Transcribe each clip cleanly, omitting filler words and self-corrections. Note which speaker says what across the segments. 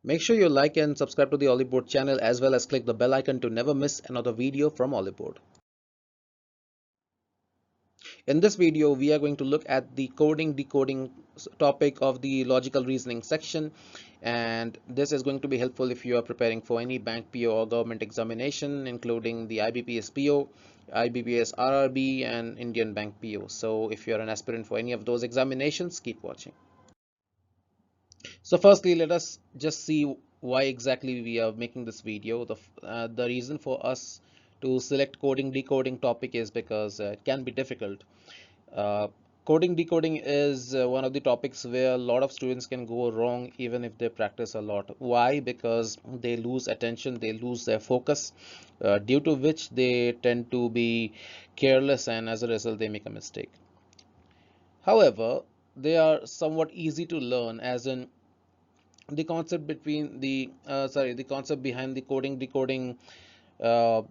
Speaker 1: Make sure you like and subscribe to the Ollywood channel as well as click the bell icon to never miss another video from Ollywood. In this video, we are going to look at the coding decoding topic of the logical reasoning section, and this is going to be helpful if you are preparing for any bank PO or government examination, including the IBPS PO, IBPS RRB, and Indian Bank PO. So if you're an aspirant for any of those examinations, keep watching. So firstly, let us just see why exactly we are making this video. The reason for us to select coding decoding topic is because it can be difficult. Uh, Coding decoding is one of the topics where a lot of students can go wrong even if they practice a lot. Why? Because they lose attention, they lose their focus, due to which they tend to be careless, and as a result they make a mistake. However, they are somewhat easy to learn, as in the concept between the concept behind the coding decoding uh,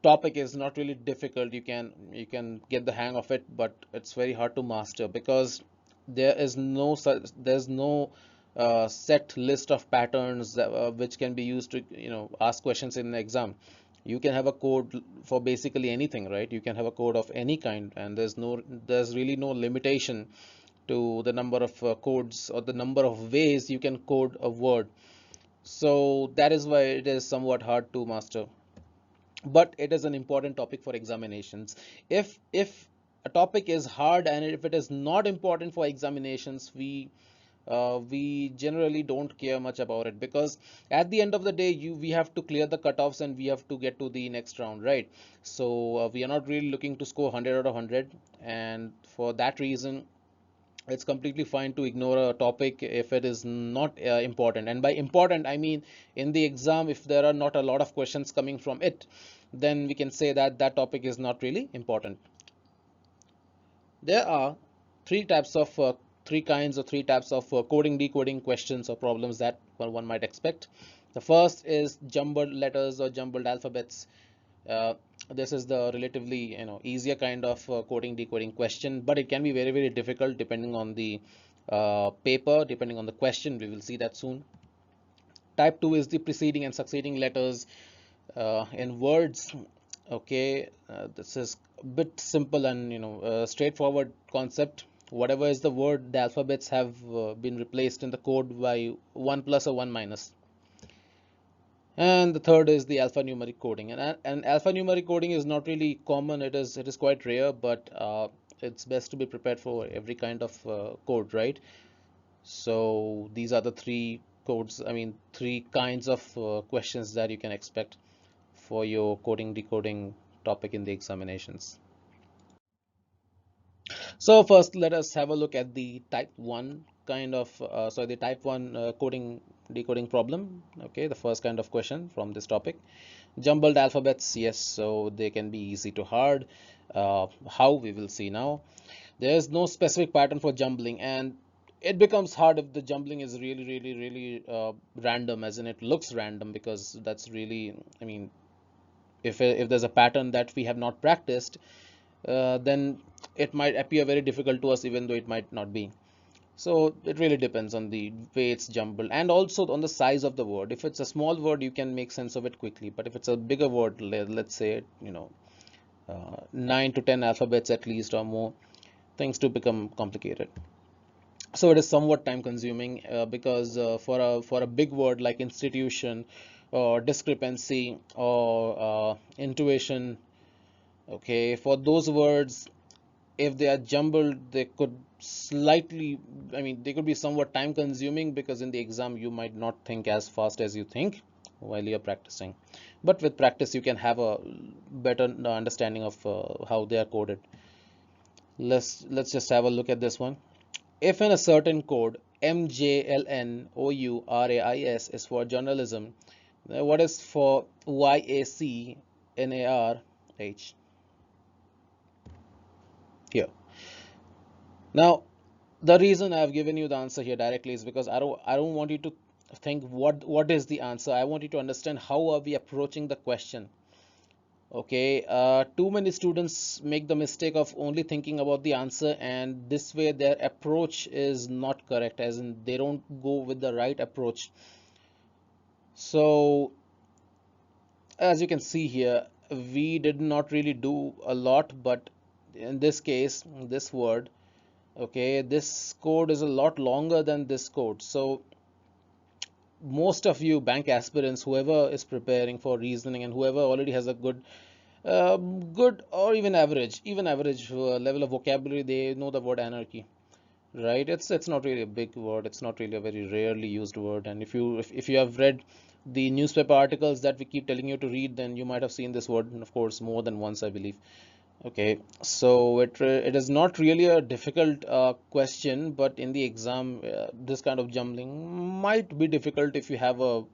Speaker 1: topic is not really difficult. You can get the hang of it, but it's very hard to master because there's no set list of patterns which can be used to ask questions in an exam. You can have a code for basically anything, right? You can have a code of any kind, and there's really no limitation to the number of codes or the number of ways you can code a word. So that is why it is somewhat hard to master, but it is an important topic for examinations. If a topic is hard and if it is not important for examinations, we generally don't care much about it, because at the end of the day we have to clear the cutoffs and we have to get to the next round, right? So we are not really looking to score 100 out of 100, and for that reason it's completely fine to ignore a topic if it is not important. And by important, I mean in the exam, if there are not a lot of questions coming from it, then we can say that that topic is not really important. There are three kinds or three types of coding decoding questions or problems that one might expect. The first is jumbled letters or jumbled alphabets. uh, this is the relatively easier kind of coding decoding question, but it can be very very difficult depending on the paper, depending on the question. We will see that soon. Type 2 is the preceding and succeeding letters in words. Okay, this is a bit simple and straightforward concept. Whatever is the word, the alphabets have been replaced in the code by 1 plus or 1 minus. And the third is the alphanumeric coding. And alphanumeric coding is not really common. It is quite rare, but it's best to be prepared for every kind of code, right? So these are the three kinds of questions that you can expect for your coding decoding topic in the examinations. So first, let us have a look at the type 1 kind of, the type 1 coding decoding problem. Okay, the first kind of question from this topic. Jumbled alphabets, yes, so they can be easy to hard. How, we will see now. There is no specific pattern for jumbling, and it becomes hard if the jumbling is really, really, really random, as in it looks random, because that's really, I mean, if there's a pattern that we have not practiced, then it might appear very difficult to us, even though it might not be. So it really depends on the way it's jumbled, and also on the size of the word. If it's a small word, you can make sense of it quickly, but if it's a bigger word, let's say 9 to 10 alphabets at least or more, things to become complicated. So it is somewhat time consuming, because for a big word like institution or discrepancy or intuition, okay, for those words, if they are jumbled, they could slightly, I mean, they could be somewhat time consuming, because in the exam you might not think as fast as you think while you're practicing. But with practice, you can have a better understanding of how they are coded. Let's just have a look at this one. If in a certain code MJLNOURAIS is for journalism, what is for YACNARH here? Now, the reason I've given you the answer here directly is because I don't want you to think what is the answer. I want you to understand how are we approaching the question. Okay, too many students make the mistake of only thinking about the answer, and this way their approach is not correct, as in they don't go with the right approach. So as you can see here, we did not really do a lot, but in this case, this word, okay, this code is a lot longer than this code. So most of you bank aspirants, whoever is preparing for reasoning and whoever already has a good or even average level of vocabulary, they know the word anarchy, right? It's not really a big word. It's not really a very rarely used word. And if you have read the newspaper articles that we keep telling you to read, then you might have seen this word, of course, more than once, I believe. Okay, so it is not really a difficult question, but in the exam, this kind of jumbling might be difficult if you have a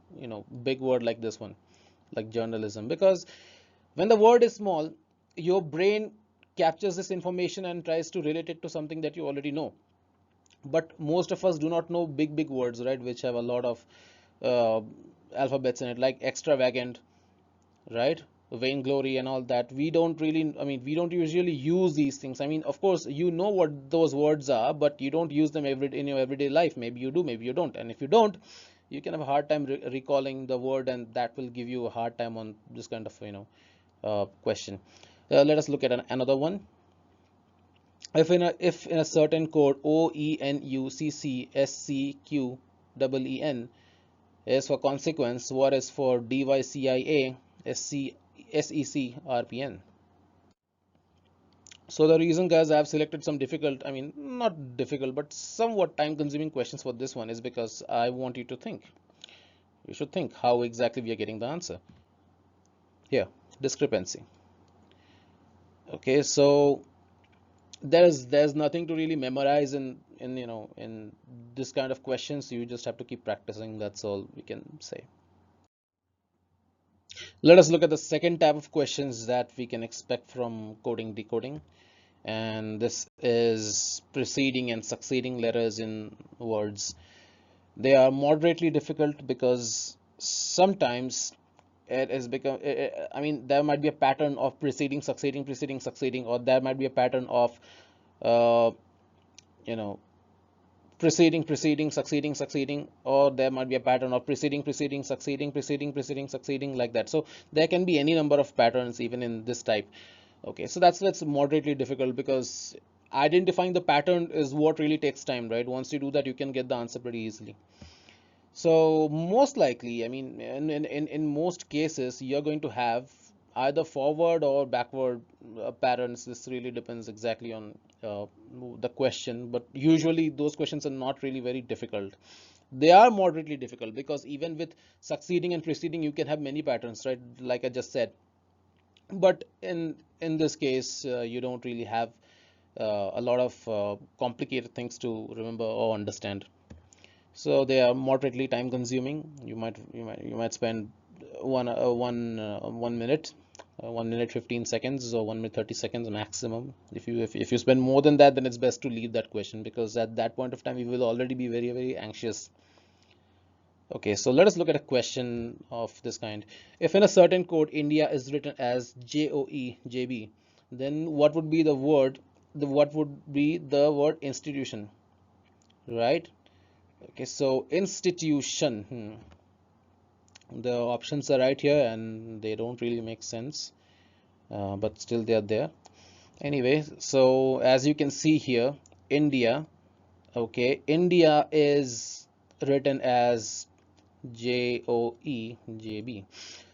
Speaker 1: big word like this one, like journalism, because when the word is small, your brain captures this information and tries to relate it to something that you already know. But most of us do not know big words, right, which have a lot of uh, alphabets in it, like extravagant, right, vainglory and all that. We don't really, I mean, we don't usually use these things. I mean, of course you know what those words are, but you don't use them in your everyday life. Maybe you do, maybe you don't. And if you don't, you can have a hard time recalling the word, and that will give you a hard time on this kind of question. Let us look at another one. If in a certain code OENUCCSCQEEN is for consequence, what is for DYCIA SECRPN? So the reason, guys, I have selected some difficult, I mean, not difficult, but somewhat time-consuming questions for this one is because I want you to think. You should think how exactly we are getting the answer. Here, discrepancy. Okay, so there's nothing to really memorize in this kind of questions. You just have to keep practicing. That's all we can say. Let us look at the second type of questions that we can expect from coding decoding, and this is preceding and succeeding letters in words. They are moderately difficult because sometimes it has become, I mean, there might be a pattern of preceding, succeeding, preceding, succeeding, or there might be a pattern of uh, you know preceding, preceding, succeeding, succeeding, or there might be a pattern of preceding, preceding, succeeding, preceding, preceding, succeeding, like that. So there can be any number of patterns even in this type. Okay, so that's moderately difficult because identifying the pattern is what really takes time, right? Once you do that, you can get the answer pretty easily. So most likely, I mean, in most cases, you're going to have either forward or backward patterns. This really depends exactly on the question, but usually those questions are not really very difficult. They are moderately difficult because even with succeeding and preceding, you can have many patterns, right? Like I just said. But in this case, you don't really have a lot of complicated things to remember or understand. So they are moderately time consuming. You might spend 1 minute, 1 minute 15 seconds, or 1 minute 30 seconds maximum. If you spend more than that, then it's best to leave that question, because at that point of time you will already be very anxious. Okay, so let us look at a question of this kind. If in a certain code India is written as JOE, then what would be the word institution, right? Okay, so institution. The options are right here and they don't really make sense, but still they are there. Anyway, so as you can see here, India, okay, India is written as JOEJB.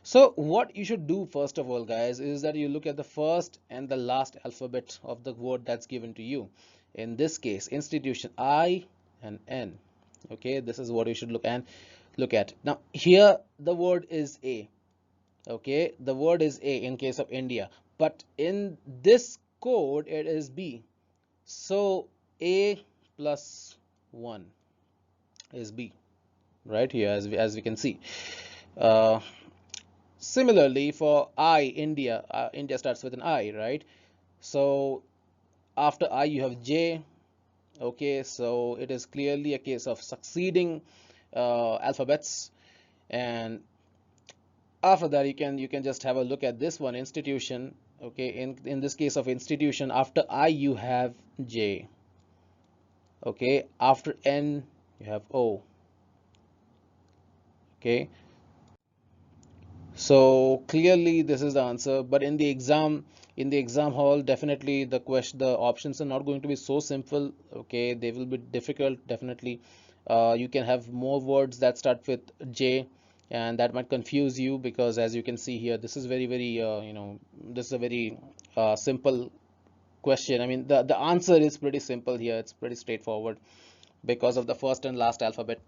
Speaker 1: So what you should do first of all, guys, is that you look at the first and the last alphabet of the word that's given to you. In this case, institution, I and N. Okay, this is what you should look at. Now here the word is A. Okay, the word is A in case of India, but in this code it is B. So A plus 1 is B right here, as we can see. Uh, Similarly for I, India, India starts with an I, right? So after I you have J. Okay, so it is clearly a case of succeeding alphabets. And after that, you can just have a look at this one, institution. Okay, in this case of institution, after I you have J. Okay, after N you have O. Okay, So clearly this is the answer, but in the exam hall, definitely the options are not going to be so simple. Okay, they will be difficult, definitely. You can have more words that start with J, and that might confuse you because as you can see here, this is very this is a very simple question. I mean, the answer is pretty simple here. It's pretty straightforward because of the first and last alphabet,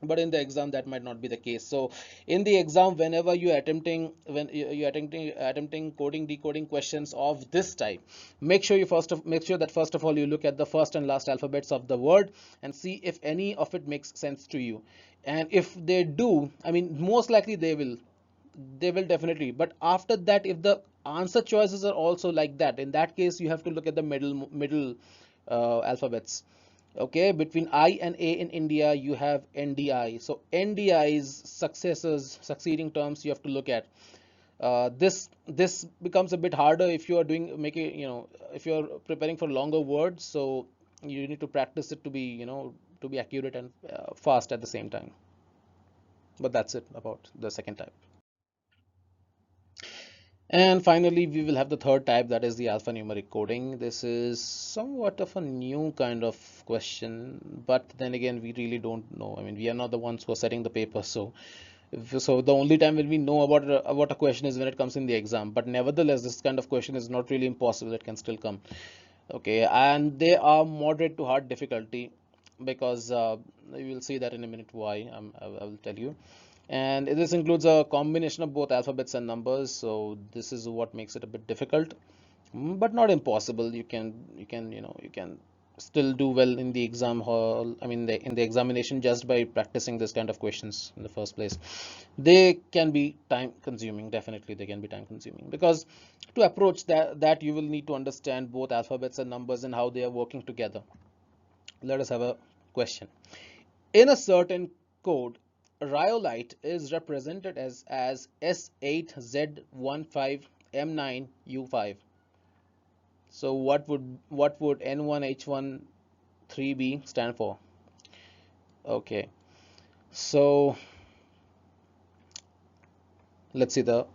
Speaker 1: but in the exam that might not be the case. So in the exam, whenever you're attempting coding decoding questions of this type, make sure that first of all you look at the first and last alphabets of the word and see if any of it makes sense to you. And if they do, I mean, most likely they will definitely, but after that, if the answer choices are also like that, in that case you have to look at the middle alphabets. Okay, between I and A in India, you have NDI. So NDI's succeeding terms you have to look at. This becomes a bit harder if you are if you are preparing for longer words. So you need to practice it to be, to be accurate and fast at the same time. But that's it about the second type. And finally, we will have the third type, that is the alphanumeric coding. This is somewhat of a new kind of question, but then again, we really don't know. I mean, we are not the ones who are setting the paper, so the only time when we know about a question is when it comes in the exam. But nevertheless, this kind of question is not really impossible. It can still come. Okay, and they are moderate to hard difficulty because you will see that in a minute why. I will tell you. And this includes a combination of both alphabets and numbers, so this is what makes it a bit difficult, but not impossible. You can still do well in the exam hall. I mean, in the examination, just by practicing this kind of questions in the first place. They can be time consuming. Definitely, they can be time consuming because to approach that you will need to understand both alphabets and numbers and how they are working together. Let us have a question. In a certain code, rhyolite is represented as S8Z15M9U5. So what would N1H13B stand for? Okay, so let's see the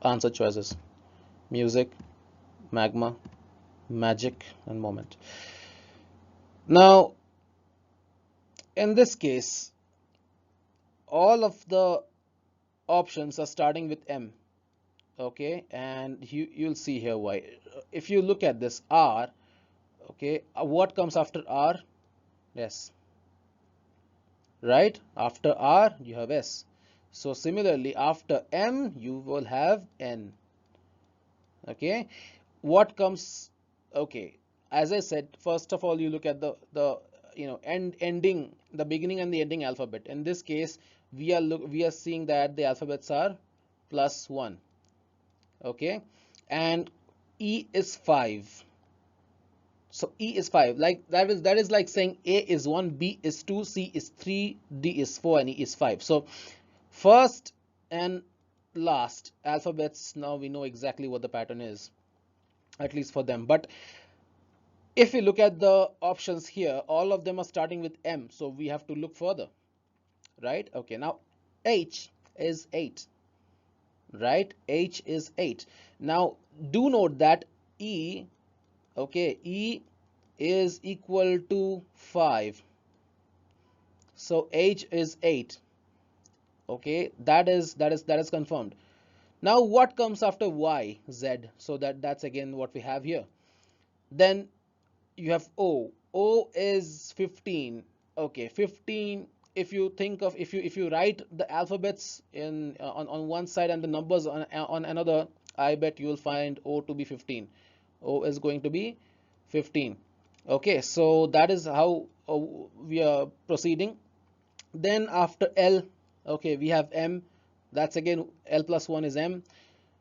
Speaker 1: answer choices: music, magma, magic, and moment. Now, in this case, all of the options are starting with M. Okay, and you'll see here why. If you look at this R, okay, what comes after R? S, right? After R you have S. So similarly, after M you will have N. Okay, what comes? Okay, as I said, first of all you look at the ending, the beginning and the ending alphabet. In this case, we are seeing that the alphabets are +1. Okay, and E is 5. So E is 5. Like that is like saying A is 1, B is 2, C is 3, D is 4, and E is 5. So first and last alphabets, now we know exactly what the pattern is, at least for them. But if we look at the options here, all of them are starting with M, so we have to look further, right? Okay, now H is 8, right? H is 8. Now do note that E, okay, E is equal to 5. So H is 8. Okay, that is confirmed. Now what comes after Y? Z. So that's again what we have here. Then you have O. O is 15. Okay, 15. If you think of, if you write the alphabets on one side and the numbers on another, I bet you will find O to be 15. O is going to be 15. Okay, so that is how we are proceeding. Then after L, okay, we have M. That's again L plus 1 is M,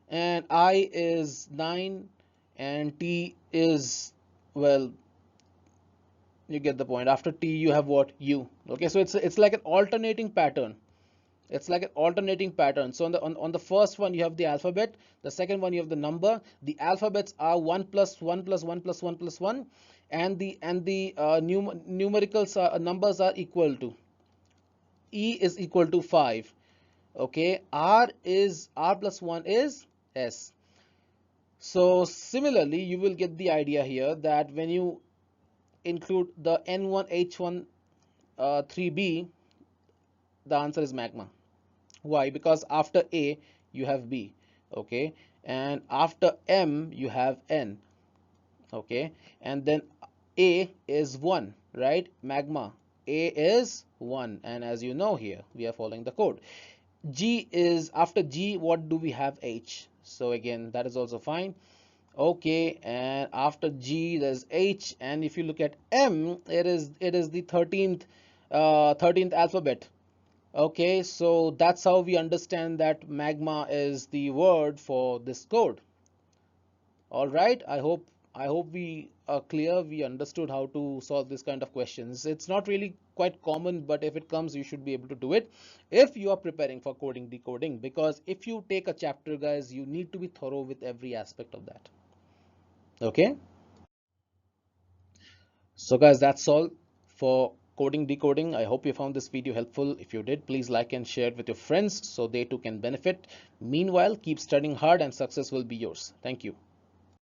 Speaker 1: and I is 9, and T is, well, you get the point. After T you have what? U. Okay, so it's like an alternating pattern. It's like an alternating pattern. So on the first one you have the alphabet, the second one you have the number. The alphabets are 1 plus 1 plus 1 plus 1 plus 1, and the numericals numbers are equal to. E is equal to 5. Okay, R plus 1 is S. So similarly, you will get the idea here that when you include the N1 H1 3B, the answer is magma. Why? Because after A you have B, okay, and after M you have N, okay, and then A is 1, right? Magma, A is 1, and as you know, here we are following the code. G is after G, what do we have? H. So again, that is also fine. Okay, and after G there's H, and if you look at M, it is the 13th alphabet. Okay, so that's how we understand that magma is the word for this code. All right, I hope we are clear. We understood how to solve this kind of questions. It's not really quite common, but if it comes, you should be able to do it if you are preparing for coding decoding. Because if you take a chapter, guys, you need to be thorough with every aspect of that. Okay, so guys, that's all for coding decoding. I hope you found this video helpful. If you did, please like and share it with your friends so they too can benefit. Meanwhile, keep studying hard and success will be yours. Thank you.